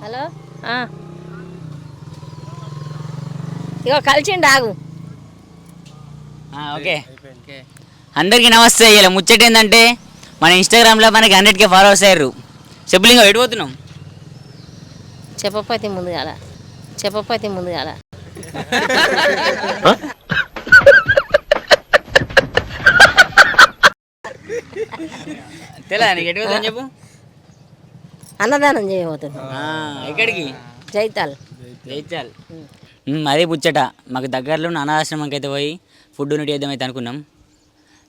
Hello ఇగో కలిసిండు ఆగు. Okay అందరికీ నమస్తే. ఇలా ముచ్చట ఏంటంటే మన ఇన్స్టాగ్రామ్లో మనకి 100K ఫాలోవర్స్ అయ్యారు. చెప్పులింగా ఎడిపోతున్నాం చెప్పపోతే ముందుగాల తెలా నీకు ఎడిపోతాను చెప్పు. అన్నదానం చేయబోతుంది. ఎక్కడికి? జైతాల్. అదే ముచ్చట. మాకు దగ్గరలో ఉన్న అనాథాశ్రమంకి అయితే పోయి ఫుడ్ నటి వేద్దాం అయితే అనుకున్నాం.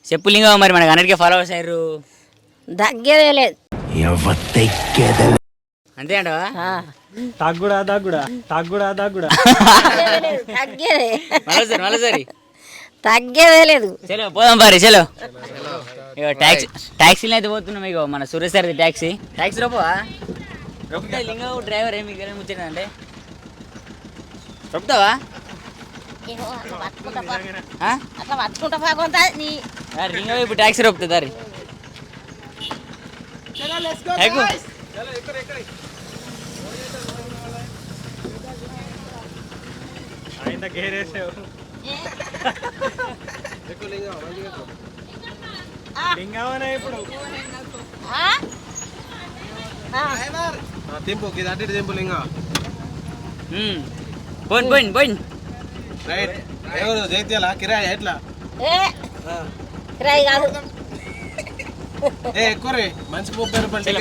చెప్పులింగా మరి మనకి 100K ఫాలోవర్స్ అయ్యారు. దగ్గరే లేదు అంతే అంటవా? మళ్ళీ తగ్గేదే లేదు. చలో పోదాం పారి చలో. ఇక ట్యాక్సీలో అయితే పోతున్నాం. ఇక మన సురేష్ సార్ ట్యాక్సీ రోపా లింగా డ్రైవర్ ఏమి ముచ్చట అంటే చెప్తావా? లింగా ఇప్పుడు ట్యాక్సీ రోపుతుంది దారి. పోయిన్ కిరాయి ఎట్లా కిరాయి కాదు ఎక్కువ మంచి 30 రూపాయలు.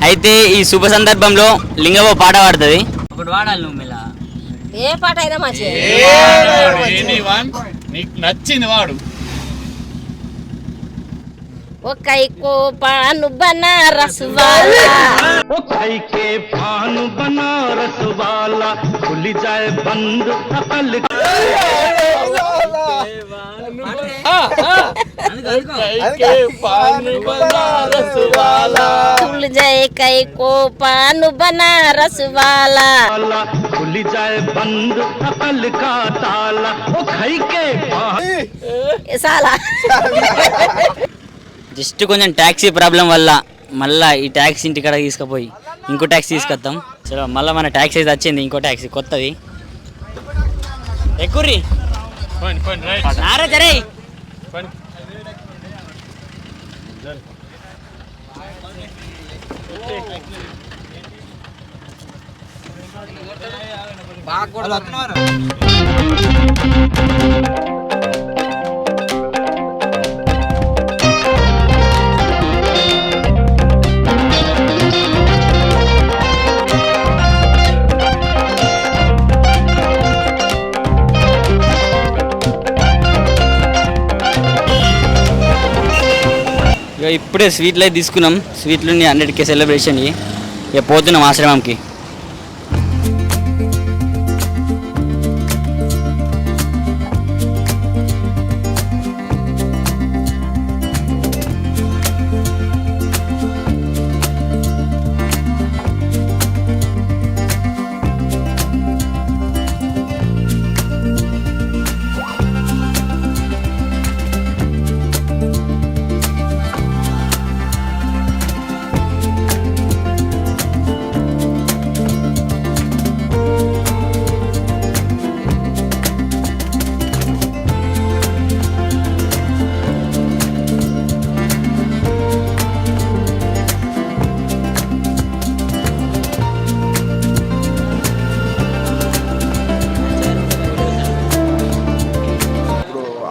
అయితే ఈ శుభ సందర్భంలో లింగవ్వ పాట పాడుతుంది. ఒకటి వాడాలి నువ్వు. ఇలా ఏ పాట అయినా మంచి నీకు నచ్చింది వాడు. ఒక్కై కో పాను బనారస్ వాలా ఒక్కై కే పాను బనారస్ వాలా खुली जाए बंद अकल खुल जाए कई को पानु बनारस वाला खुल जाए बंद अकल का ताला ओ खई के साला. జస్ట్ కొంచెం ట్యాక్సీ ప్రాబ్లం వల్ల మళ్ళీ ఈ ట్యాక్సీ ఇంటికాడ తీసుకుపోయి ఇంకో ట్యాక్సీ తీసుకొస్తాం. చలో మళ్ళీ మన ట్యాక్సీ అయితే వచ్చింది. ఇంకో ట్యాక్సీ కొత్తది. ఎక్కుర్రి నారా జరై ఇప్పుడే స్వీట్లు అయితే తీసుకున్నాం. స్వీట్లు 100K సెలబ్రేషన్. ఇక పోతున్నాం ఆశ్రమంకి.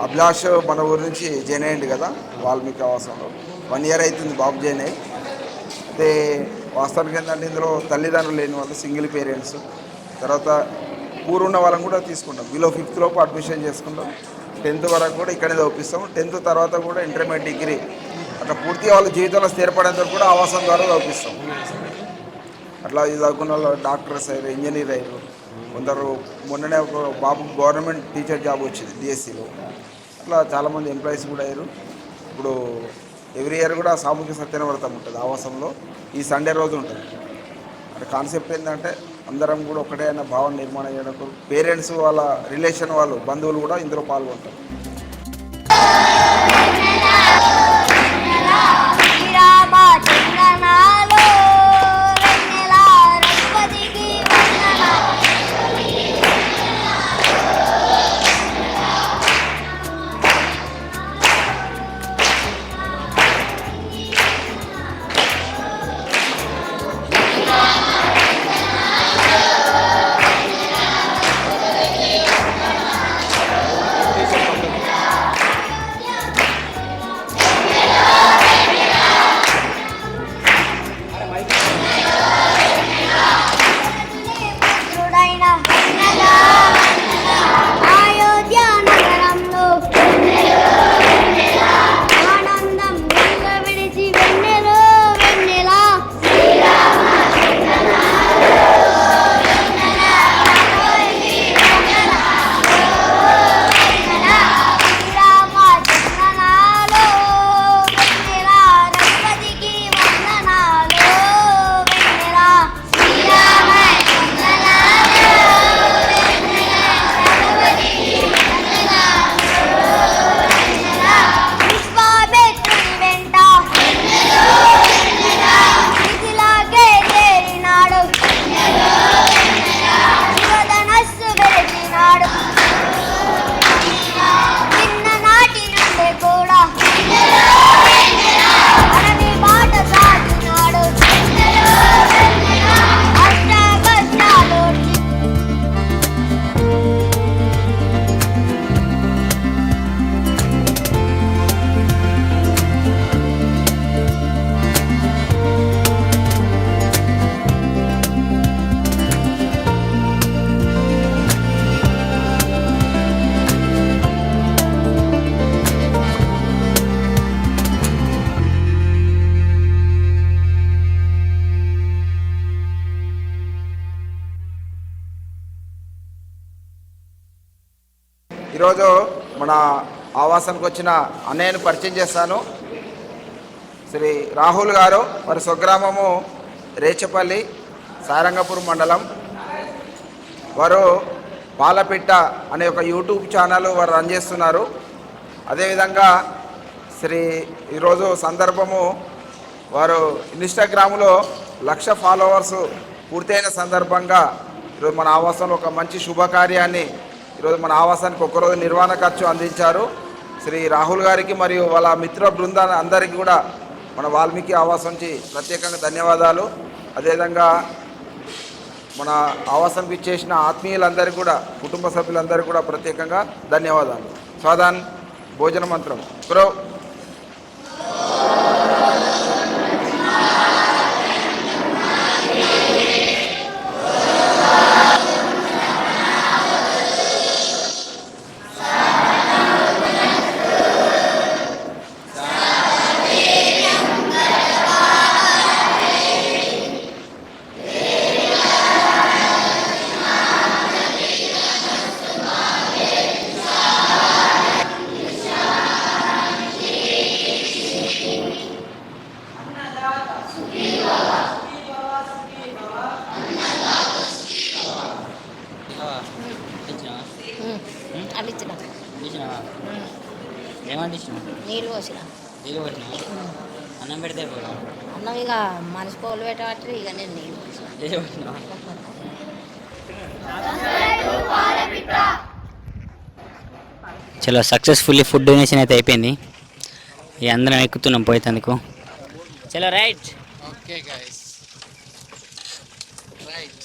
అభిలాష్ మన ఊరి నుంచి జాయిన్ అయ్యింది కదా వాల్మీకి ఆవాసంలో. 1 year అవుతుంది బాబు జాయిన్ అయ్యి. అయితే వాస్తవానికి ఏంటంటే ఇందులో తల్లిదండ్రులు లేని వాళ్ళు, సింగిల్ పేరెంట్స్, తర్వాత ఊరున్న వాళ్ళని కూడా తీసుకుంటాం. బిలో 5th లోపు అడ్మిషన్ చేసుకుంటాం. 10th వరకు కూడా ఇక్కడే చదివిస్తాం. 10th తర్వాత కూడా ఇంటర్మీడియట్, డిగ్రీ అట్లా పూర్తిగా వాళ్ళ జీవితంలో స్థిరపడేంత కూడా ఆవాసం ద్వారా చదివిస్తాం. అట్లా ఇది చదువుకున్న వాళ్ళు డాక్టర్స్ అయ్యారు, ఇంజనీర్ అయ్యారు. కొందరు మొన్ననే ఒక బాబు గవర్నమెంట్ టీచర్ జాబ్ వచ్చింది డిఎస్సిలో. అట్లా చాలామంది ఎంప్లాయీస్ కూడా అయ్యారు. ఇప్పుడు ఎవ్రీ ఇయర్ కూడా సామూహిక సత్యనారాయణ వ్రతం ఉంటుంది ఆవాసంలో. ఈ సండే రోజు ఉంటుంది. అంటే కాన్సెప్ట్ ఏంటంటే అందరం కూడా ఒకటే అన్న భావన నిర్మాణం చేయడం, పేరెంట్స్ వాళ్ళ రిలేషన్ వాళ్ళు బంధువులు కూడా ఇందులో పాల్గొంటారు. ఈరోజు మన ఆవాసానికి వచ్చిన అన్నయ్యను పరిచయం చేస్తాను. శ్రీ రాహుల్ గారు, వారి స్వగ్రామము రేచపల్లి, సారంగపూర్ మండలం. వారు పాలపిట్ట అనే ఒక యూట్యూబ్ ఛానల్ వారు రన్ చేస్తున్నారు. అదేవిధంగా ఈరోజు సందర్భము వారు ఇన్స్టాగ్రామ్లో 1,00,000 ఫాలోవర్స్ పూర్తయిన సందర్భంగా ఈరోజు మన ఆవాసంలో ఒక మంచి శుభకార్యాన్ని ఈరోజు మన ఆవాసానికి ఒక్కరోజు నిర్వహణ ఖర్చు అందించారు. శ్రీ రాహుల్ గారికి మరియు వాళ్ళ మిత్ర బృందాన్ని అందరికీ కూడా మన వాల్మీకి ఆవాసం నుంచి ప్రత్యేకంగా ధన్యవాదాలు. అదేవిధంగా మన ఆవాసానికి ఇచ్చేసిన ఆత్మీయులందరికీ కూడా, కుటుంబ సభ్యులందరికీ కూడా ప్రత్యేకంగా ధన్యవాదాలు. స్వాదాన్ భోజన మంత్రం బ్రో. ఏమంటే నీళ్ళు పోసిన నీళ్ళు పట్టినా అన్నం పెడితే పోరా అన్నం ఇక మనిషి కోళ్ళు పెట్టబట్టి ఇక నేను నీళ్ళు పోసిన. నీళ్ళు పట్టినా. చలో సక్సెస్ఫుల్లీ ఫుడ్ డొనేషన్ అయితే అయిపోయింది. ఇక అందరం ఎక్కుతున్నాం పోయేందుకు. చలో right. Okay guys, right.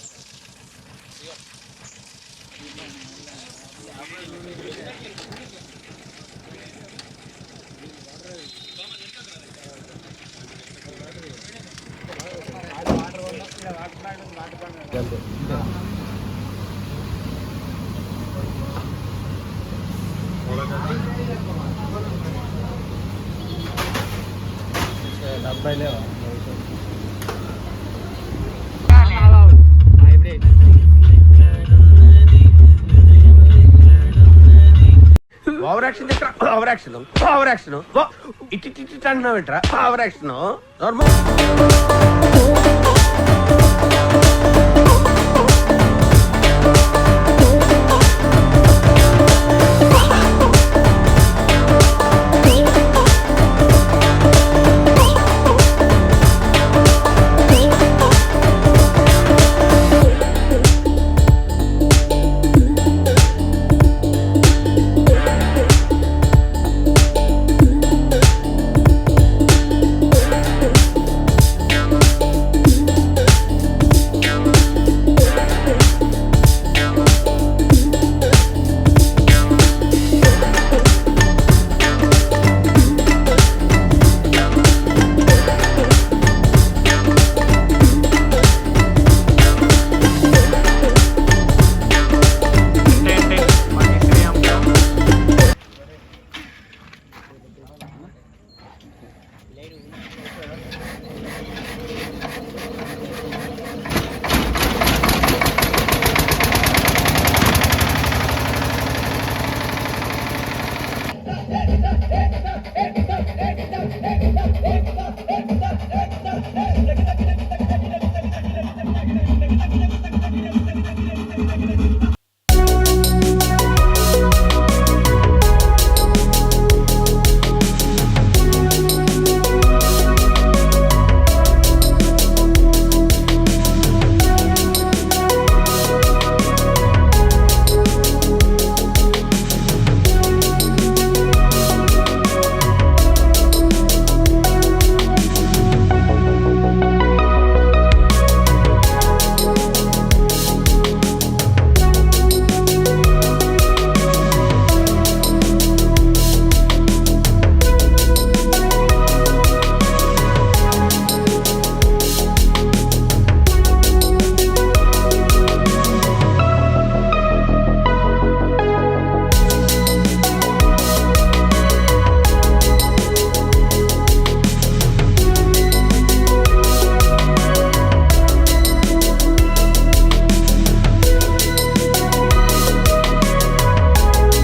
Over action over action over action ఇటు ఇటు అంటున్నావు ఏంట్రా ఓవర్ యాక్షన్ నార్మల్.